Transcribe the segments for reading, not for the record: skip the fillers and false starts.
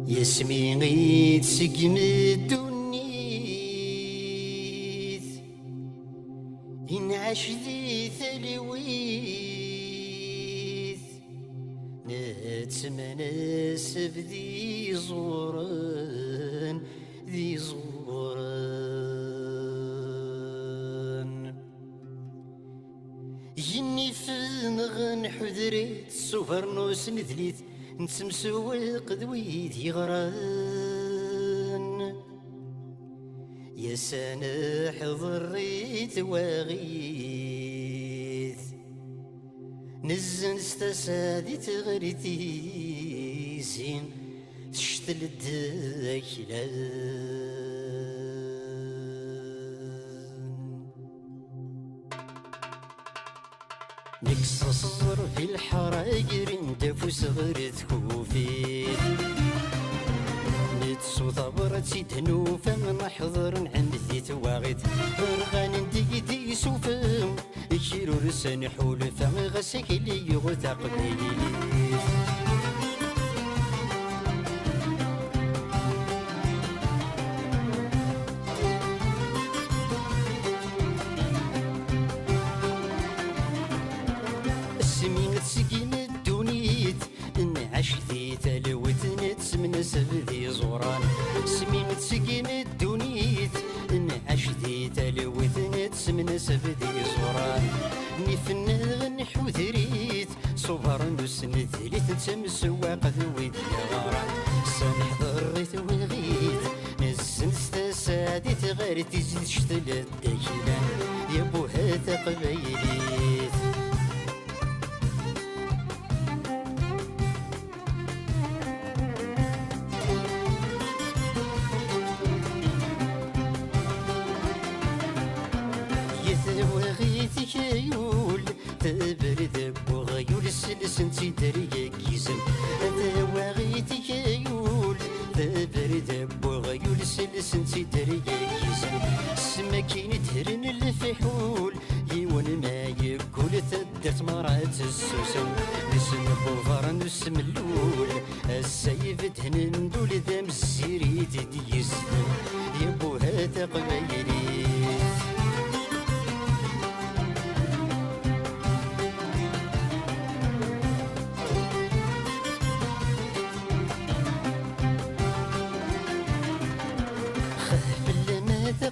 ياسمين تسقم الدنيت ينعش ذي ثلويث نتمناسب ذي زوران ذي زوران يني فنغن حذريت سوفرنوس نذليت نتمسوق ذويت يغران يا سنح ضريت واغيث نزن استسادي تغريتي زين تشتل الداكلان نقصص في الحراير ندفو صغر تكوفيت نتسو ضبرتي دنوفا نحضر عند ذي تواغيت رغان نديدي سوفا كيرو رسان حولفا غسك لي يغوث قبيلي تسقيم الدنيت نعش ذي تلوت نتسمنسب ذي زوران سمين تسقيم الدنيت نعش ذي تلوت نتسمنسب ذي زوران نفن غنحو ذريت صبر نسند ذليت نتمسواق ذويت يغاران سنحضريت وغيت نزن استساديت غير تزيد شتل الداكلان يا بو هذا قبايليت وغيتك يول تبرد بوغيول السلسن تدري كيزم وغيتك يول تبرد بوغيول السلسن تدري كيزم سماكين تهرن الفحول يون ما يقول تدرت مرات السوسن نسم بوفر نسم اللول السيف دهن دول دام الزيريد ديزن يبو هذا قبايلي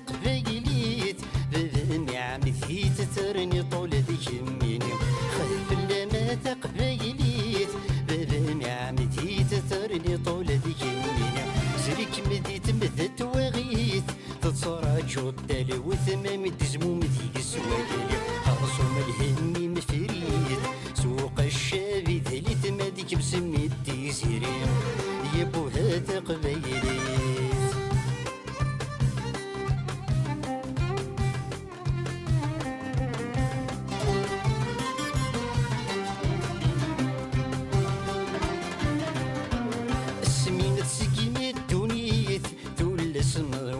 قبيليت بنعم ذي تترني طول ذي يميني خايف لما تقبيليت بنعم ذي تترني طول ذي يميني زريك مديت مذت وغيت تتصرى جود دالو ثمامي تزموم ذي السواقيلي خرصوم الهني مفريد سوق الشابي ذلي تماديك بسمي الديزيرين يبو هذا قبيليت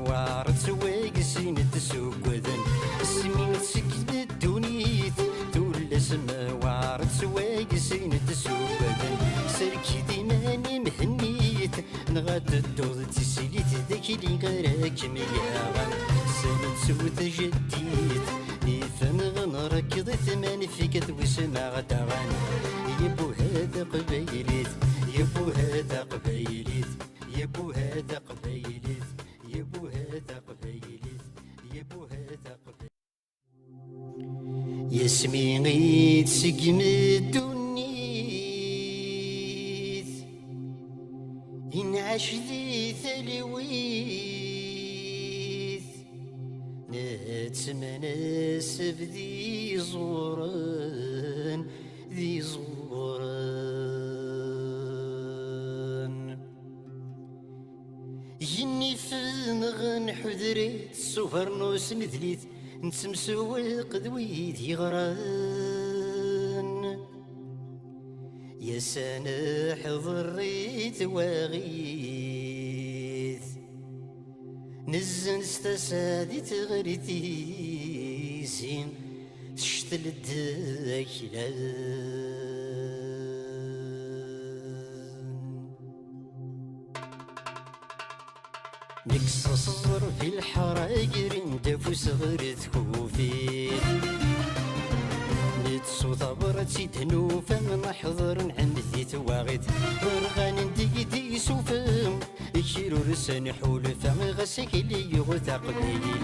وارد سواق سين التسوق وذن السمين تسكت الدنيت تول اسم وارد سواق سين التسوق وذن سركي ديماني مهنيت نغاد الدوض تسيليت ذاك اللي غيرك مياغن سنة سوت جديد نيفن غنركض ثمان فيك وسمع غدغن يبو هذا قبيليت يبو هذا قبيليت يبو هذا قبيليت يبو هذا قبيليت يبو هذا قبيليت ياسمين تسقم الدنيت ينعش ذي ثلويث نتمناسب ذي زوران ذي زوران يني فنغن حذريت سوفرنوس نذليت نتمسوق ذويت يغران يا سنح ضريت واغيث نزن استسادي تغريتي زين تشتل الداكلان نكسس الزر في الحراير ندافو صغر تكوفي نتسو ثبرتي تنوفا نحضر عند ذي تواغد رغان نديدي سوفم يشيرو رسان حولفا غسك اللي يغثى قبيلي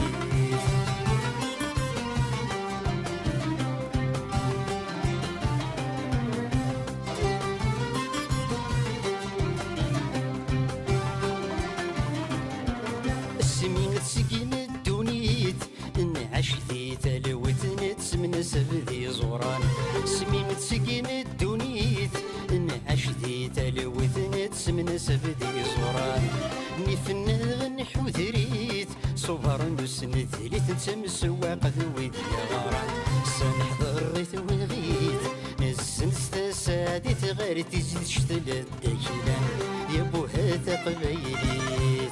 سكين الدونيت نعيش ذي تلوت نتسمن سبذي زوران سمين سكين الدونيت نعيش ذي تلوت نتسمن سبذي زوران نفن غنحو ذريت صبر نسن ذريت نتمس واقد ويدي غاران سنحضر ريت وغيت نزن ستساديت غير تزيد شتلت داكلان يا بو هذا قبيليت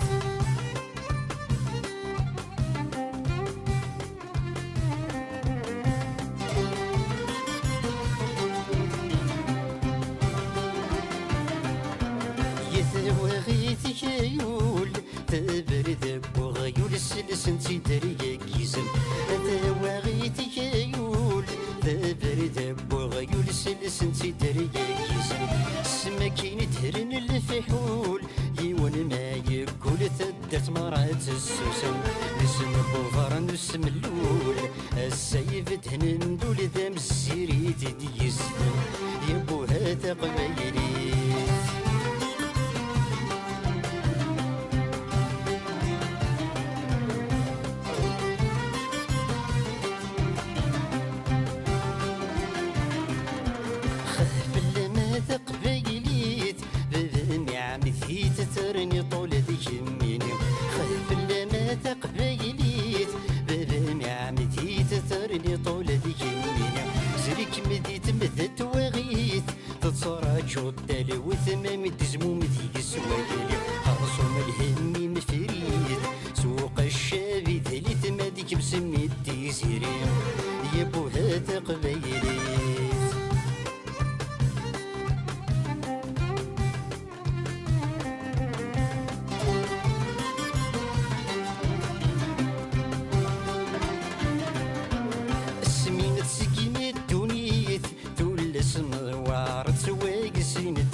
وغيتك يول تبرد بغيول السلسن تدري كيزم وغيتك يول تبرد بغيول السلسن تدري كيزم سمكين تهرن الفحول يون ما يقول ثدت مرات السوسن نسم بوفر نسم اللول السيف دهن ندول ذا مسيري تديسن يبو هذا قبيلي مثي تترني طول ذيك يميني خايف لما تقبيليت بابا نعمتي تترني طول ذيك يميني زريك مديت مذت وغيت تتصرى شو الدالي وثمام الدزموم ذيك السواقيلي خرصوم الهمي مفريد سوق الشابي ثليث ما ديك بسمي الديزيري يبو هذا قبيليت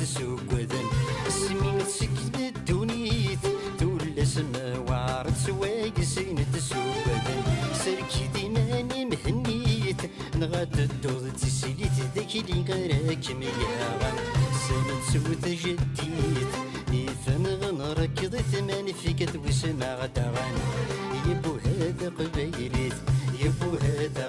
سوق وذن سمين سكت الدونيت تولى سما وعرض سواق سين تسوق وذن سركي ديناني مهنيت نغاد الدوض تسيليت ذاك اللي غيرك مياغن سنة سوت جديد نفن غنركض ثمان فيك وسما غدغن يبو هذا قبيليت يبو هذا